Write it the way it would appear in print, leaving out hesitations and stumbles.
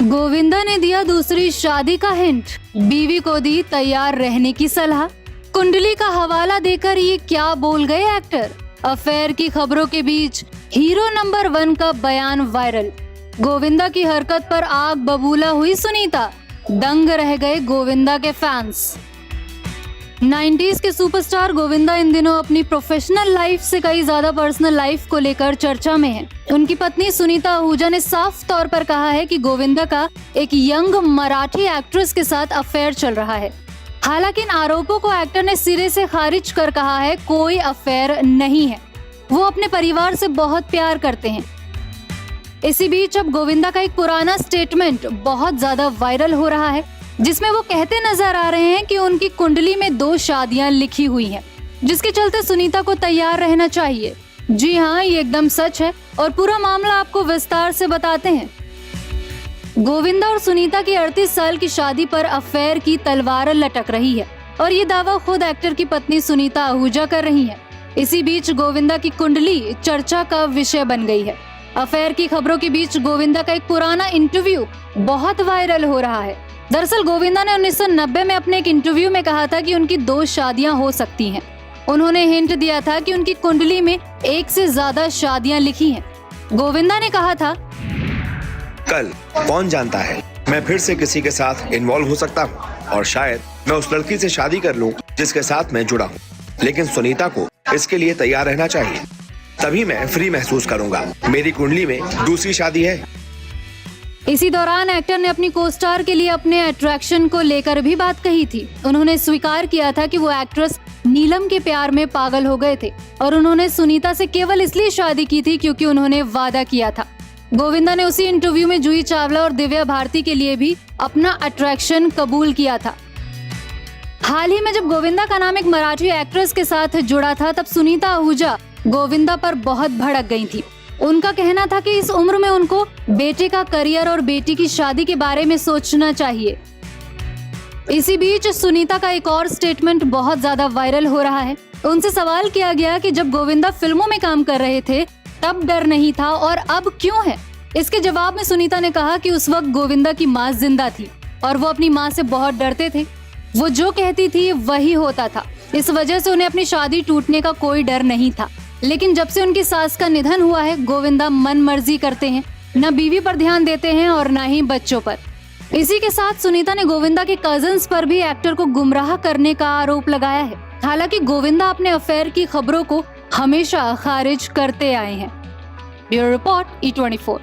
गोविंदा ने दिया दूसरी शादी का हिंट, बीवी को दी तैयार रहने की सलाह। कुंडली का हवाला देकर ये क्या बोल गए एक्टर। अफेयर की खबरों के बीच हीरो नंबर 1 का बयान वायरल। गोविंदा की हरकत पर आग बबूला हुई सुनीता, दंग रह गए गोविंदा के फैंस। 90s के सुपरस्टार गोविंदा इन दिनों अपनी प्रोफेशनल लाइफ से कई ज्यादा पर्सनल लाइफ को लेकर चर्चा में हैं। उनकी पत्नी सुनीता आहूजा ने साफ तौर पर कहा है कि गोविंदा का एक यंग मराठी एक्ट्रेस के साथ अफेयर चल रहा है। हालांकि इन आरोपों को एक्टर ने सिरे से खारिज कर कहा है कोई अफेयर नहीं है, वो अपने परिवार से बहुत प्यार करते हैं। इसी बीच अब गोविंदा का एक पुराना स्टेटमेंट बहुत ज्यादा वायरल हो रहा है, जिसमें वो कहते नजर आ रहे हैं कि उनकी कुंडली में 2 शादियां लिखी हुई हैं, जिसके चलते सुनीता को तैयार रहना चाहिए। जी हाँ, ये एकदम सच है और पूरा मामला आपको विस्तार से बताते हैं। गोविंदा और सुनीता की 38 साल की शादी पर अफेयर की तलवार लटक रही है और ये दावा खुद एक्टर की पत्नी सुनीता आहूजा कर रही है। इसी बीच गोविंदा की कुंडली चर्चा का विषय बन गई है। अफेयर की खबरों के बीच गोविंदा का एक पुराना इंटरव्यू बहुत वायरल हो रहा है। दरअसल गोविंदा ने 1990 में अपने एक इंटरव्यू में कहा था कि उनकी 2 शादियां हो सकती हैं। उन्होंने हिंट दिया था कि उनकी कुंडली में 1 से ज्यादा शादियां लिखी हैं। गोविंदा ने कहा था, कल कौन जानता है मैं फिर से किसी के साथ इन्वॉल्व हो सकता हूँ और शायद मैं उस लड़की से शादी कर लूँ जिसके साथ मैं जुड़ा हूँ, लेकिन सुनीता को इसके लिए तैयार रहना चाहिए, तभी मैं फ्री महसूस करूंगा। मेरी कुंडली में दूसरी शादी है। इसी दौरान एक्टर ने अपनी को स्टार के लिए अपने अट्रैक्शन को लेकर भी बात कही थी। उन्होंने स्वीकार किया था कि वो एक्ट्रेस नीलम के प्यार में पागल हो गए थे और उन्होंने सुनीता से केवल इसलिए शादी की थी क्योंकि उन्होंने वादा किया था। गोविंदा ने उसी इंटरव्यू में जूही चावला और दिव्या भारती के लिए भी अपना अट्रैक्शन कबूल किया था। हाल ही में जब गोविंदा का नाम एक मराठी एक्ट्रेस के साथ जुड़ा था, तब सुनीता आहूजा गोविंदा पर बहुत भड़क गई थी। उनका कहना था कि इस उम्र में उनको बेटे का करियर और बेटी की शादी के बारे में सोचना चाहिए। इसी बीच सुनीता का एक और स्टेटमेंट बहुत ज्यादा वायरल हो रहा है। उनसे सवाल किया गया कि जब गोविंदा फिल्मों में काम कर रहे थे तब डर नहीं था और अब क्यों है। इसके जवाब में सुनीता ने कहा कि उस वक्त गोविंदा की माँ जिंदा थी और वो अपनी माँ से बहुत डरते थे। वो जो कहती थी वही होता था, इस वजह से उन्हें अपनी शादी टूटने का कोई डर नहीं था। लेकिन जब से उनकी सास का निधन हुआ है, गोविंदा मन मर्जी करते हैं, न बीवी पर ध्यान देते हैं और न ही बच्चों पर। इसी के साथ सुनीता ने गोविंदा के कजन्स पर भी एक्टर को गुमराह करने का आरोप लगाया है। हालांकि गोविंदा अपने अफेयर की खबरों को हमेशा खारिज करते आए हैं। Bureau report E24।